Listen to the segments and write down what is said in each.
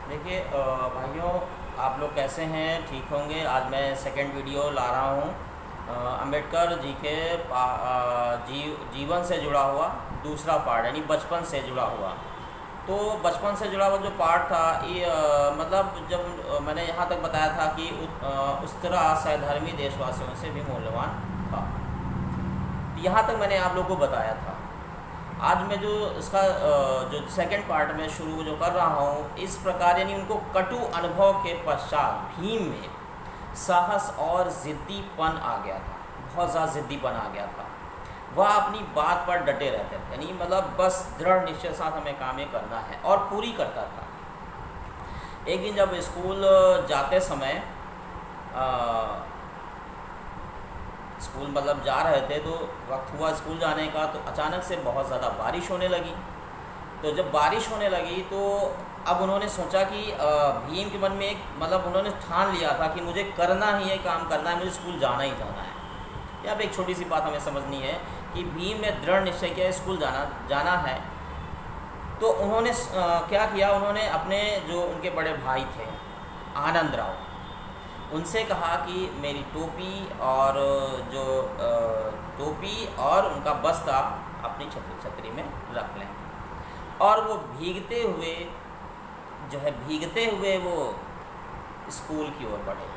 देखिए भाइयों, आप लोग कैसे हैं? ठीक होंगे। आज मैं सेकंड वीडियो ला रहा हूँ अंबेडकर जी के जीवन से जुड़ा हुआ दूसरा पार्ट, यानी बचपन से जुड़ा हुआ। तो बचपन से जुड़ा हुआ जो पार्ट था ये मतलब जब मैंने यहाँ तक बताया था कि उस तरह सहधर्मी देशवासियों से भी मूल्यवान था, यहाँ तक मैंने आप लोग को बताया था। आज मैं जो इसका जो सेकंड पार्ट में शुरू जो कर रहा हूँ, इस प्रकार यानी उनको कटु अनुभव के पश्चात भीम में साहस और ज़िद्दीपन आ गया था। बहुत ज़्यादा ज़िद्दीपन आ गया था। वह अपनी बात पर डटे रहते थे, यानी मतलब बस दृढ़ निश्चय के साथ हमें काम ये करना है, और पूरी करता था। एक दिन जब स्कूल जाते समय स्कूल मतलब जा रहे थे, तो वक्त हुआ स्कूल जाने का, तो अचानक से बहुत ज़्यादा बारिश होने लगी। तो जब बारिश होने लगी तो अब उन्होंने सोचा कि भीम के मन में एक मतलब उन्होंने ठान लिया था कि मुझे करना ही है, काम करना है, मुझे स्कूल जाना ही जाना है। यहाँ पे एक छोटी सी बात हमें समझनी है कि भीम ने दृढ़ निश्चय किया स्कूल जाना है। तो उन्होंने क्या किया, उन्होंने अपने जो उनके बड़े भाई थे आनंद राव, उनसे कहा कि मेरी टोपी और जो टोपी और उनका बस्ता अपनी छतरी में रख लें। और वो भीगते हुए वो स्कूल की ओर बढ़े,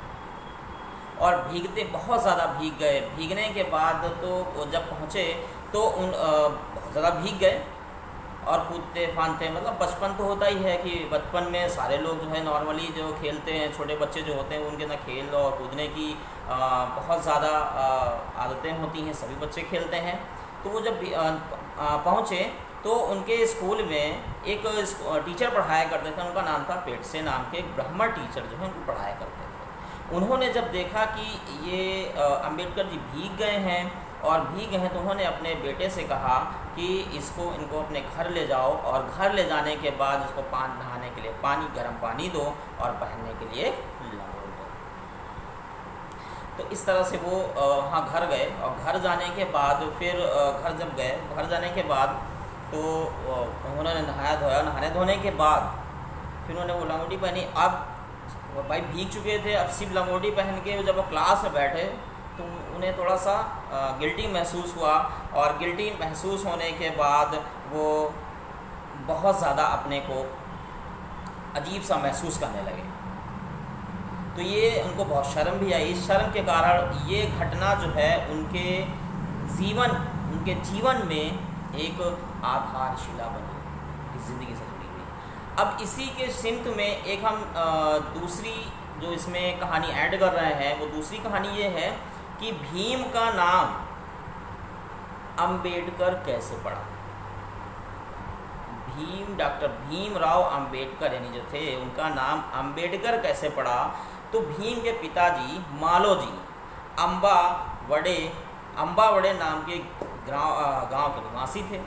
और भीगते बहुत ज़्यादा भीग गए। भीगने के बाद तो वो जब पहुँचे तो बहुत ज़्यादा भीग गए और कूदते फांदते, मतलब बचपन तो होता ही है कि बचपन में सारे लोग जो है नॉर्मली जो खेलते हैं, छोटे बच्चे जो होते हैं उनके ना खेल और कूदने की बहुत ज़्यादा आदतें होती हैं, सभी बच्चे खेलते हैं। तो वो जब पहुँचे तो उनके स्कूल में एक टीचर पढ़ाया करते थे, उनका नाम था पेटसे नाम के, एक ब्राह्मण टीचर जो है उनको पढ़ाया करते थे। उन्होंने जब देखा कि ये अंबेडकर जी भीग गए हैं तो उन्होंने अपने बेटे से कहा कि इनको अपने घर ले जाओ, और घर ले जाने के बाद इसको नहाने के लिए गर्म पानी दो और पहनने के लिए लंगोट दो। तो इस तरह से वो वहाँ घर गए, और घर जाने के बाद फिर घर जाने के बाद तो उन्होंने नहाया धोया। नहाने धोने के बाद फिर उन्होंने वो लंगोटी पहनी। अब भाई भीग चुके थे, अब सिर्फ लंगोटी पहन के जब वो क्लास में बैठे तो उन्हें थोड़ा सा गिल्टी महसूस हुआ, और गिल्टी महसूस होने के बाद वो बहुत ज़्यादा अपने को अजीब सा महसूस करने लगे। तो ये उनको बहुत शर्म भी आई। इस शर्म के कारण ये घटना जो है उनके जीवन में एक आधारशिला बनी, ज़िंदगी से जुड़ी हुई। अब इसी के सिमत में एक हम दूसरी जो इसमें कहानी ऐड कर रहे हैं, वो दूसरी कहानी ये है कि भीम का नाम अंबेडकर कैसे पड़ा। डॉक्टर भीमराव अंबेडकर यानी जो थे, उनका नाम अंबेडकर कैसे पड़ा। तो भीम के पिताजी मालोजी अम्बावड़े नाम के गांव के निवासी थे।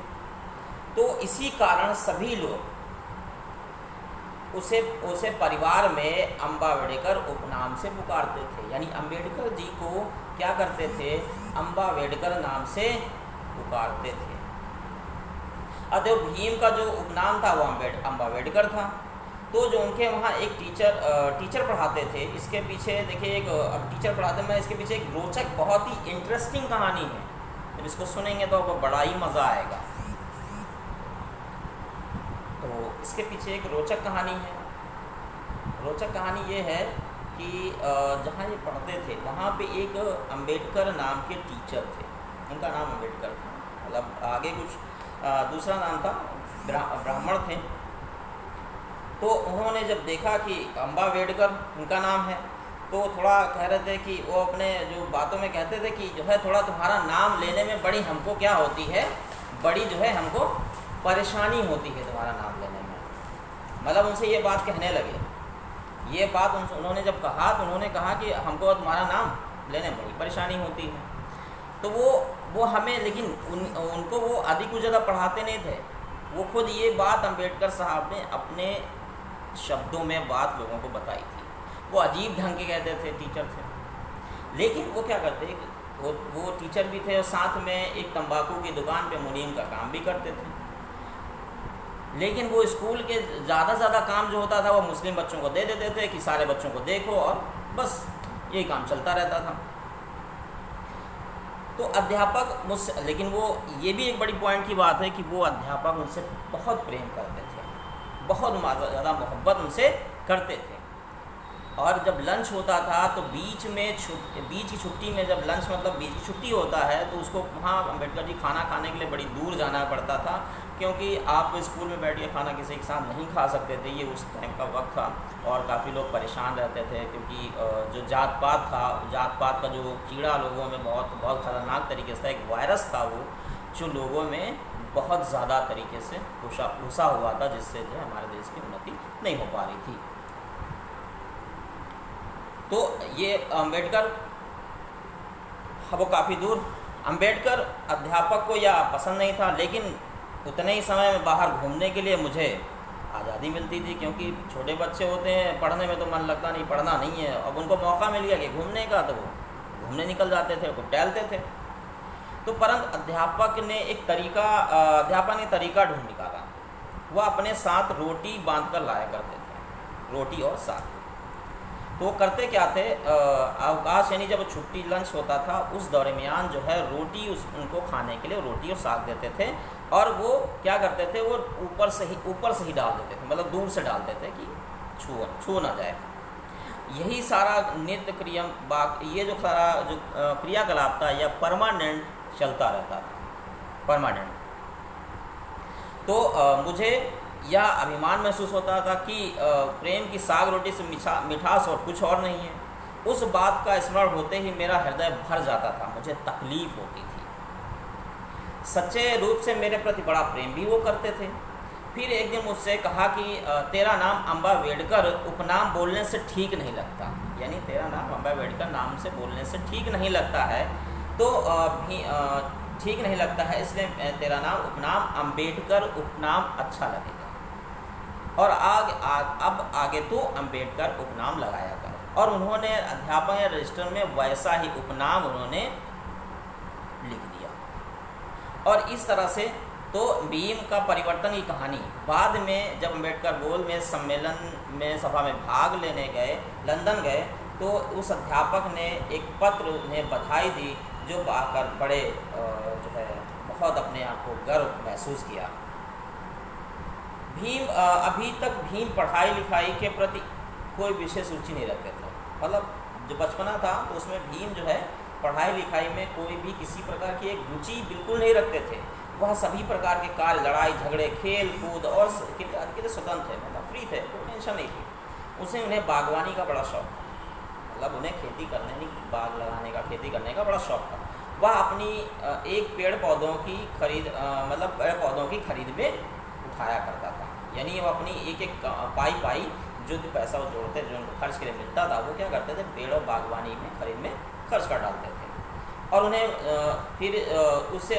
तो इसी कारण सभी लोग उसे परिवार में अम्बावड़ेकर उपनाम से पुकारते थे, यानी अंबेडकर जी को क्या करते थे, अम्बावड़ेकर नाम से पुकारते थे। अतः भीम का जो उपनाम था वो अम्बावड़ेकर था। तो जो उनके वहाँ एक टीचर पढ़ाते थे, इसके पीछे देखिए अब टीचर पढ़ाते हैं, इसके पीछे एक रोचक बहुत ही इंटरेस्टिंग कहानी है। जब इसको सुनेंगे तो आपको बड़ा ही मज़ा आएगा। तो इसके पीछे एक रोचक कहानी है। रोचक कहानी ये है कि जहाँ ये पढ़ते थे वहाँ पे एक अंबेडकर नाम के टीचर थे, उनका नाम अंबेडकर था, मतलब आगे कुछ दूसरा नाम था, ब्राह्मण थे। तो उन्होंने जब देखा कि अम्बावेडकर उनका नाम है, तो थोड़ा कह रहे थे कि वो अपने जो बातों में कहते थे कि जो है थोड़ा तुम्हारा नाम लेने में बड़ी हमको क्या होती है, बड़ी जो है हमको परेशानी होती है तुम्हारा नाम लेने में। मतलब उनसे ये बात कहने लगे। ये बात उन्होंने जब कहा तो उन्होंने कहा कि हमको तुम्हारा नाम लेने में बड़ी परेशानी होती है। तो वो हमें, लेकिन उनको वो आदि कुछ ज़्यादा पढ़ाते नहीं थे। वो खुद ये बात अंबेडकर साहब ने अपने शब्दों में बात लोगों को बताई थी। वो अजीब ढंग के कहते थे, टीचर थे, लेकिन वो क्या करते, वो टीचर भी थे और साथ में एक तंबाकू की दुकान पे मुनीम का काम भी करते थे। लेकिन वो स्कूल के ज़्यादा से ज़्यादा काम जो होता था वो मुस्लिम बच्चों को दे देते थे कि सारे बच्चों को देखो, और बस यही काम चलता रहता था। तो अध्यापक मुझसे, लेकिन वो ये भी एक बड़ी पॉइंट की बात है कि वो अध्यापक उनसे बहुत प्रेम करते थे, बहुत ज़्यादा मोहब्बत उनसे करते थे। और जब लंच होता था तो बीच की छुट्टी में, जब लंच मतलब बीच की छुट्टी होता है, तो उसको वहाँ अम्बेडकर जी खाना खाने के लिए बड़ी दूर जाना पड़ता था, क्योंकि आप स्कूल में बैठ के खाना किसी के साथ नहीं खा सकते थे। ये उस टाइम का वक्त था और काफ़ी लोग परेशान रहते थे, क्योंकि जो जात पात का जो कीड़ा लोगों में बहुत ख़तरनाक तरीके से, एक वायरस था वो, जो लोगों में बहुत ज़्यादा तरीके से घुसा हुआ था, जिससे जो हमारे देश की उन्नति नहीं हो पा रही थी। तो ये अम्बेडकर, वो काफ़ी दूर, अम्बेडकर अध्यापक को या पसंद नहीं था, लेकिन उतने ही समय में बाहर घूमने के लिए मुझे आज़ादी मिलती थी, क्योंकि छोटे बच्चे होते हैं, पढ़ने में तो मन लगता नहीं, पढ़ना नहीं है। अब उनको मौका मिल गया कि घूमने का, तो वो घूमने निकल जाते थे, वो टहलते थे। तो परंतु अध्यापक ने तरीका ढूंढ निकाला। वह अपने साथ रोटी बांध कर लाया करते थे, रोटी और साग। तो वो करते क्या थे, अवकाश यानी जब छुट्टी लंच होता था उस दरमियान जो है रोटी उनको खाने के लिए रोटी और साग देते थे, और वो क्या करते थे, वो ऊपर से ही डाल देते थे, मतलब दूर से डालते थे कि छू ना जाए। यही सारा नित्य ये जो सारा जो क्रियाकलाप था यह परमानेंट चलता रहता था, परमानेंट। तो मुझे यह अभिमान महसूस होता था कि प्रेम की साग रोटी से मिठास और कुछ और नहीं है। उस बात का स्मरण होते ही मेरा हृदय भर जाता था, मुझे तकलीफ होती थी। सच्चे रूप से मेरे प्रति बड़ा प्रेम भी वो करते थे। फिर एक दिन मुझसे कहा कि तेरा नाम अम्बावेडकर उपनाम बोलने से ठीक नहीं लगता, यानी तेरा नाम अम्बावेडकर नाम से बोलने से ठीक नहीं लगता है, तो ठीक नहीं लगता है, इसलिए तेरा नाम उपनाम अम्बेडकर उपनाम अच्छा लगेगा, और अब आगे तो अम्बेडकर उपनाम लगाया कर। और उन्होंने अध्यापन रजिस्टर में वैसा ही उपनाम उन्होंने लिख दिया। और इस तरह से तो भीम का परिवर्तन की कहानी, बाद में जब अम्बेडकर गोल में सम्मेलन में सभा में भाग लेने गए, लंदन गए, तो उस अध्यापक ने एक पत्र उन्हें बधाई दी, जो पाकर बड़े जो है बहुत अपने आप को गर्व महसूस किया। अभी तक भीम पढ़ाई लिखाई के प्रति कोई विशेष रुचि नहीं रखते थे, मतलब जो बचपना था तो उसमें भीम जो है पढ़ाई लिखाई में कोई भी किसी प्रकार की एक रुचि बिल्कुल नहीं रखते थे। वह सभी प्रकार के कार्य, लड़ाई झगड़े, खेल कूद और के लिए स्वतंत्र थे, मतलब फ्री थे, कोई टेंशन नहीं थी। उन्हें बागवानी का बड़ा शौक था, मतलब उन्हें खेती करने की, बाग लगाने का, खेती करने का बड़ा शौक था। वह अपनी एक पेड़ पौधों की खरीद में उठाया करता था, यानी वो अपनी एक पाई जो पैसा वो जोड़ते, जो उनको खर्च के लिए मिलता था, वो क्या करते थे, पेड़ और बागवानी में खरीद में खर्च कर डालते थे। और उन्हें फिर उससे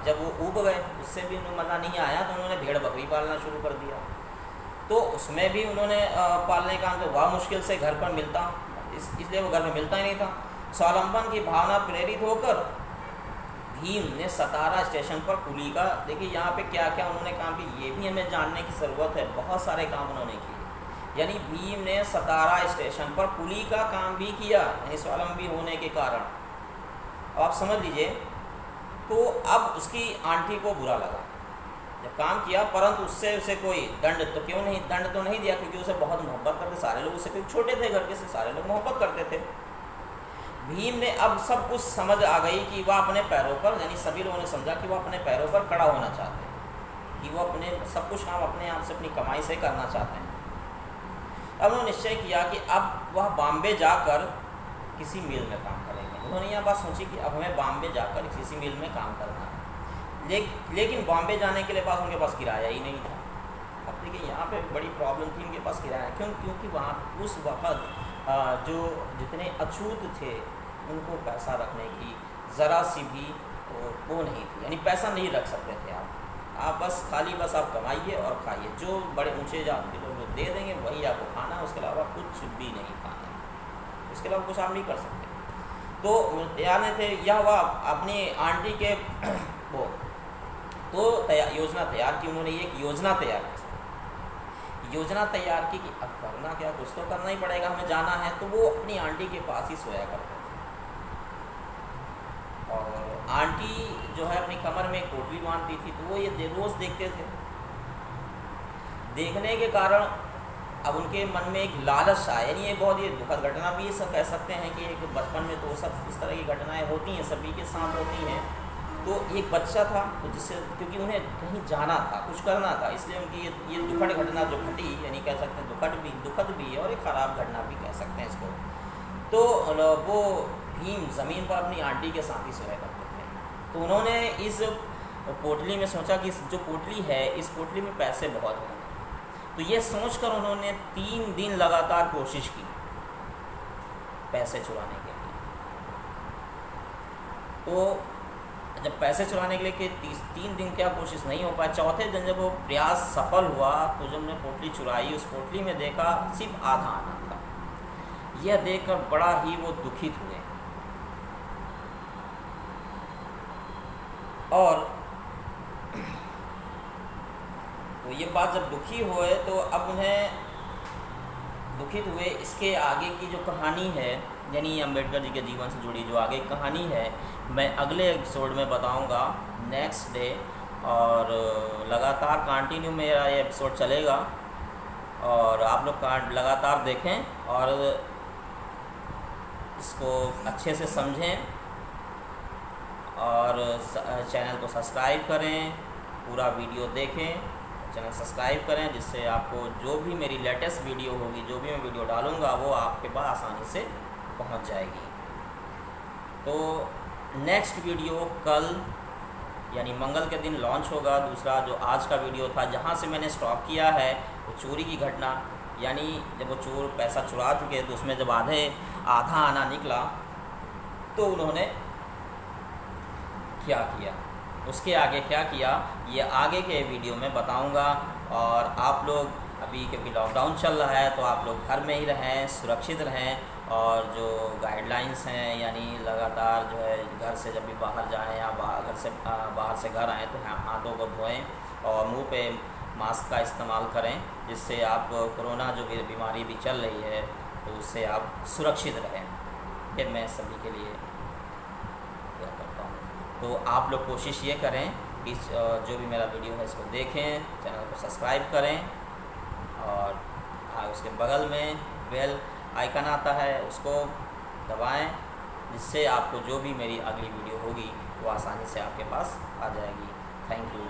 जब वो उब गए, उससे भी उन्हें मज़ा नहीं आया, तो उन्होंने भेड़ बकरी पालना शुरू कर दिया। तो उसमें भी उन्होंने पालने का तो वह मुश्किल से घर पर मिलता, इसलिए वो घर में मिलता ही नहीं था। स्वावलंबन की भावना प्रेरित होकर भीम ने सतारा स्टेशन पर कुली का, देखिए यहाँ पे क्या क्या उन्होंने काम किया, ये भी हमें जानने की ज़रूरत है। बहुत सारे काम उन्होंने किए, यानी भीम ने सतारा स्टेशन पर कुली का काम भी किया, यानी स्वावलंबी होने के कारण। अब आप समझ लीजिए, तो अब उसकी आंटी को बुरा लगा जब काम किया, परंतु उससे उसे कोई दंड तो नहीं दिया, क्योंकि उसे बहुत मोहब्बत करते, सारे लोग उससे, क्योंकि छोटे थे घर के से, सारे लोग मोहब्बत करते थे। भीम ने अब सब कुछ समझ आ गई कि वह अपने पैरों पर, यानी सभी लोगों ने समझा कि वह अपने पैरों पर खड़ा होना चाहते हैं, कि वह अपने सब कुछ काम अपने आप से, अपनी कमाई से करना चाहते हैं। अब उन्होंने निश्चय किया कि अब वह बॉम्बे जाकर किसी मिल में काम करेंगे। उन्होंने यह बात सोची कि अब हमें बॉम्बे जाकर किसी मिल में काम करना है, लेकिन बॉम्बे जाने के लिए उनके पास किराया ही नहीं था। अब देखिए यहाँ पे बड़ी प्रॉब्लम थी, उनके पास किराया क्योंकि वहाँ उस वक्त जो जितने अछूत थे उनको पैसा रखने की ज़रा सी भी वो नहीं थी, यानी पैसा नहीं रख सकते थे आप बस आप कमाइए और खाइए, जो बड़े ऊंचे जात के लोग जो दे देंगे वही आपको खाना है, उसके अलावा कुछ भी नहीं खाना है, उसके अलावा कुछ आप नहीं कर सकते। तो यानी थे यह वह अपनी आंटी के वो तो योजना तैयार की उन्होंने, एक योजना तैयार की। योजना तैयार की कि अब करना क्या, कुछ तो करना ही पड़ेगा, हमें जाना है। तो वो अपनी आंटी के पास ही सोया करते थे, और आंटी जो है अपनी कमर में पोटली बांधती थी, तो वो ये रोज़ देखते थे। देखने के कारण अब उनके मन में एक लालच आया, यानी ये बहुत ही दुखद घटना भी सब कह सकते हैं कि एक बचपन में तो सब इस तरह की घटनाएं होती हैं, सभी के साथ होती हैं। तो एक बच्चा था, तो जिससे क्योंकि उन्हें कहीं जाना था, कुछ करना था, इसलिए उनकी ये दुखद घटना जो घटी, यानी कह सकते हैं दुखद भी है और एक ख़राब घटना भी कह सकते हैं इसको। तो वो भीम ज़मीन पर अपनी आंटी के साथ ही सोया करते थे। तो उन्होंने इस पोटली में सोचा कि जो पोटली है, इस पोटली में पैसे बहुत होंगे। तो ये सोचकर उन्होंने 3 दिन लगातार कोशिश की पैसे चुराने के लिए। तो जब पैसे चुराने के लिए कि 3 दिन क्या कोशिश नहीं हो पाया, चौथे दिन जब वो प्रयास सफल हुआ, तो जब उन्होंने पोटली चुराई, उस पोटली में देखा सिर्फ आधा आना था। यह देखकर बड़ा ही वो दुखित हुए, और तो ये बात जब दुखी हुए, तो अब उन्हें दुखित हुए। इसके आगे की जो कहानी है, यानी अम्बेडकर जी के जीवन से जुड़ी जो आगे कहानी है, मैं अगले एपिसोड में बताऊंगा, नेक्स्ट डे। और लगातार कंटिन्यू मेरा ये एपिसोड चलेगा, और आप लोग लगातार देखें और इसको अच्छे से समझें, और चैनल को सब्सक्राइब करें, पूरा वीडियो देखें, चैनल सब्सक्राइब करें, जिससे आपको जो भी मेरी लेटेस्ट वीडियो होगी, जो भी मैं वीडियो डालूँगा, वो आपके पास आसानी से पहुंच जाएगी। तो नेक्स्ट वीडियो कल यानी मंगल के दिन लॉन्च होगा। दूसरा जो आज का वीडियो था, जहां से मैंने स्टॉप किया है, वो चोरी की घटना, यानी जब वो चोर पैसा चुरा चुके, तो उसमें जब आधा आना निकला, तो उन्होंने क्या किया, उसके आगे क्या किया, ये आगे के वीडियो में बताऊंगा। और आप लोग अभी क्योंकि लॉकडाउन चल रहा है, तो आप लोग घर में ही रहें, सुरक्षित रहें, और जो गाइडलाइंस हैं, यानी लगातार जो है घर से जब भी बाहर जाएं या बाहर से घर आएँ, तो हाथों को धोएं और मुंह पे मास्क का इस्तेमाल करें, जिससे आप कोरोना जो बीमारी भी चल रही है, तो उससे आप सुरक्षित रहें। ये मैं सभी के लिए करता हूँ। तो आप लोग कोशिश ये करें कि जो भी मेरा वीडियो है इसको देखें, चैनल को सब्सक्राइब करें, और उसके बगल में बेल आइकन आता है, उसको दबाएं, जिससे आपको जो भी मेरी अगली वीडियो होगी वो आसानी से आपके पास आ जाएगी। Thank you.